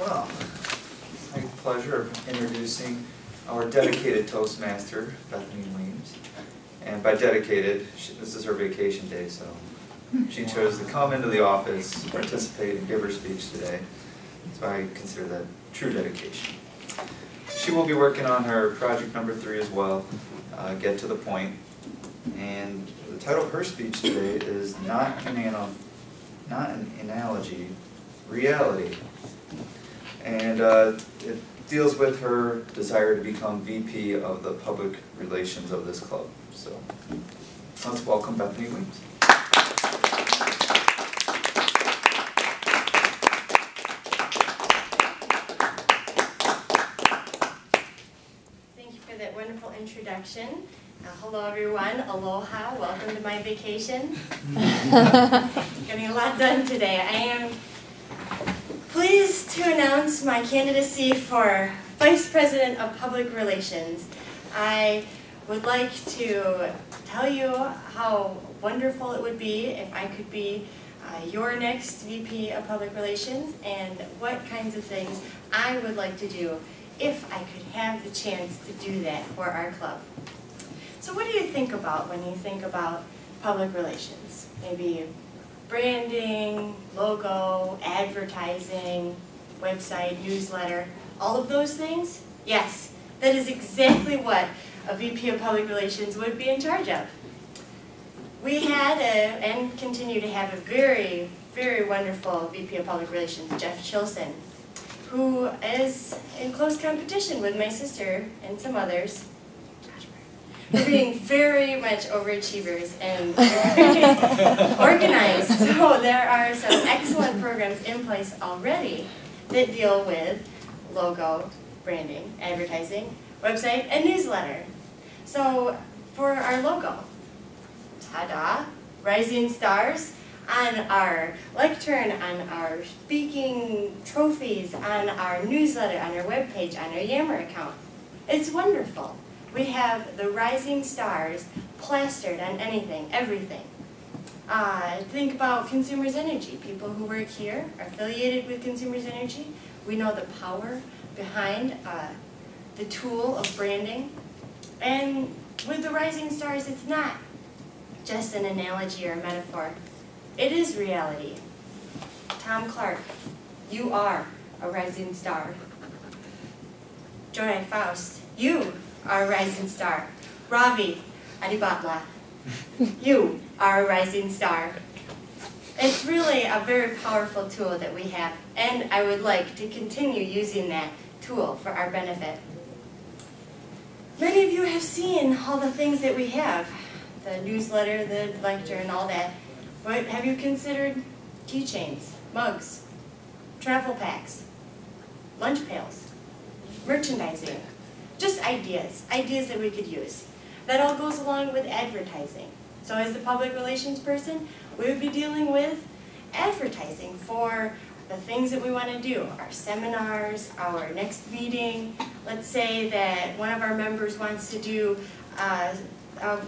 Well, it's my pleasure of introducing our dedicated Toastmaster, Bethany Weems. And by dedicated, this is her vacation day, so she chose to come into the office, participate, and give her speech today. So I consider that true dedication. She will be working on her project number 3 as well, Get to the Point. And the title of her speech today is Not an Analogy, Reality. And it deals with her desire to become VP of the public relations of this club. So let's welcome Bethany Weems. Thank you for that wonderful introduction. Hello everyone, aloha, welcome to my vacation. Getting a lot done today. I am pleased to announce my candidacy for Vice President of Public Relations. I would like to tell you how wonderful it would be if I could be your next VP of Public Relations, and what kinds of things I would like to do if I could have the chance to do that for our club. So what do you think about when you think about public relations? Maybe branding, logo, advertising, website, newsletter, all of those things? Yes, that is exactly what a VP of Public Relations would be in charge of. We had and continue to have a very, very wonderful VP of Public Relations, Bjtw, who is in close competition with my sister and some others. We're being very much overachievers and very organized. So there are some excellent programs in place already that deal with logo, branding, advertising, website, and newsletter. So for our logo, ta-da, rising stars on our lectern, on our speaking trophies, on our newsletter, on our webpage, on our Yammer account. It's wonderful. We have the rising stars plastered on anything, everything. Think about Consumers Energy. People who work here are affiliated with Consumers Energy. We know the power behind the tool of branding. And with the rising stars, it's not just an analogy or a metaphor. It is reality. Tom Clark, you are a rising star. Joy Faust, you are a rising star. Ravi Adibatla, you are a rising star. It's really a very powerful tool that we have, and I would like to continue using that tool for our benefit. Many of you have seen all the things that we have, the newsletter, the lecture, and all that. But have you considered keychains, mugs, travel packs, lunch pails, merchandising? Just ideas that we could use. That all goes along with advertising. So as the public relations person, we would be dealing with advertising for the things that we want to do, our seminars, our next meeting. Let's say that one of our members wants to do a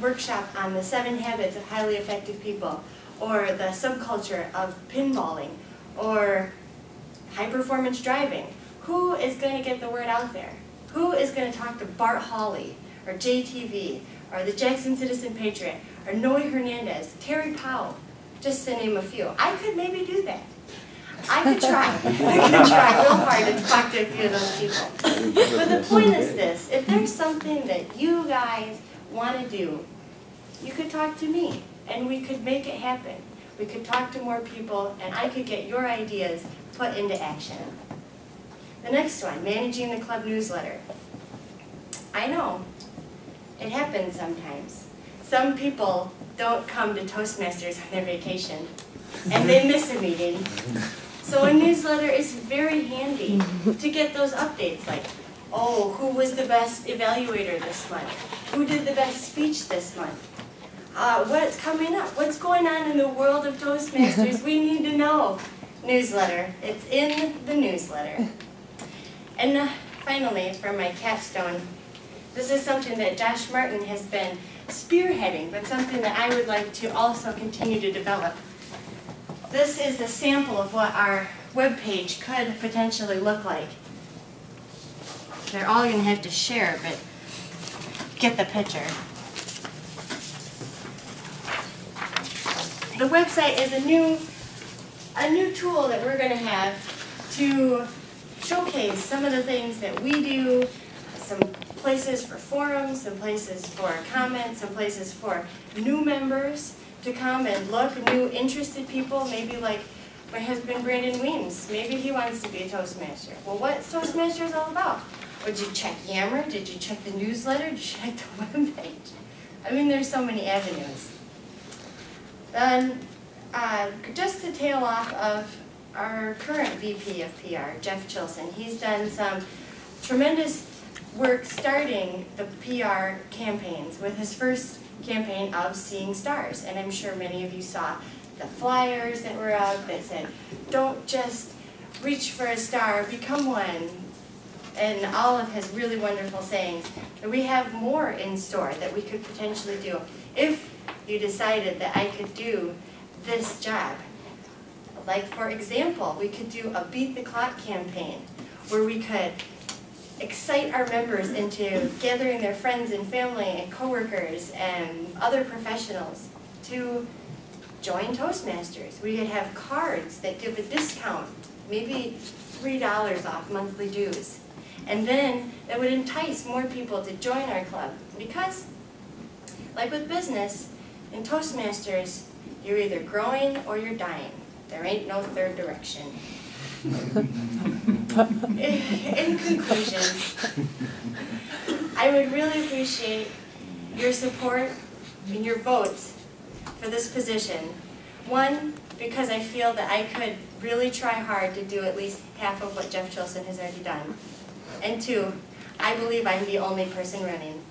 workshop on the 7 habits of highly effective people, or the subculture of pinballing, or high-performance driving. Who is going to get the word out there? Who is going to talk to Bart Hawley, or JTV, or the Jackson Citizen Patriot, or Noe Hernandez, Terry Powell, just to name a few? I could maybe do that. I could try. I could try real hard to talk to a few of those people. But the point is this: if there's something that you guys want to do, you could talk to me, and we could make it happen. We could talk to more people, and I could get your ideas put into action. The next one, managing the club newsletter. I know, it happens sometimes. Some people don't come to Toastmasters on their vacation, and they miss a meeting. So a newsletter is very handy to get those updates, like, oh, who was the best evaluator this month? Who did the best speech this month? What's coming up? What's going on in the world of Toastmasters? We need to know. Newsletter. It's in the newsletter. And finally, for my capstone, this is something that Josh Martin has been spearheading, but something that I would like to also continue to develop. This is a sample of what our webpage could potentially look like. They're all going to have to share, but get the picture. The website is a new tool that we're going to have to showcase some of the things that we do, some places for forums, some places for comments, some places for new members to come and look, new interested people, maybe like my husband Brandon Weems, maybe he wants to be a Toastmaster. Well, what's Toastmasters all about? Or did you check Yammer? Did you check the newsletter? Did you check the webpage? I mean, there's so many avenues. Then, just to tail off of our current VP of PR, Jeff Chilson, he's done some tremendous work starting the PR campaigns with his first campaign of Seeing Stars. And I'm sure many of you saw the flyers that were out that said, don't just reach for a star, become one. And all of his really wonderful sayings. And we have more in store that we could potentially do if you decided that I could do this job. Like, for example, we could do a Beat the Clock campaign where we could excite our members into gathering their friends and family and coworkers and other professionals to join Toastmasters. We could have cards that give a discount, maybe $3 off monthly dues. And then that would entice more people to join our club. Because, like with business, in Toastmasters, you're either growing or you're dying. There ain't no third direction. In conclusion, I would really appreciate your support and your votes for this position. One, because I feel that I could really try hard to do at least half of what Jeff Chilson has already done. And two, I believe I'm the only person running.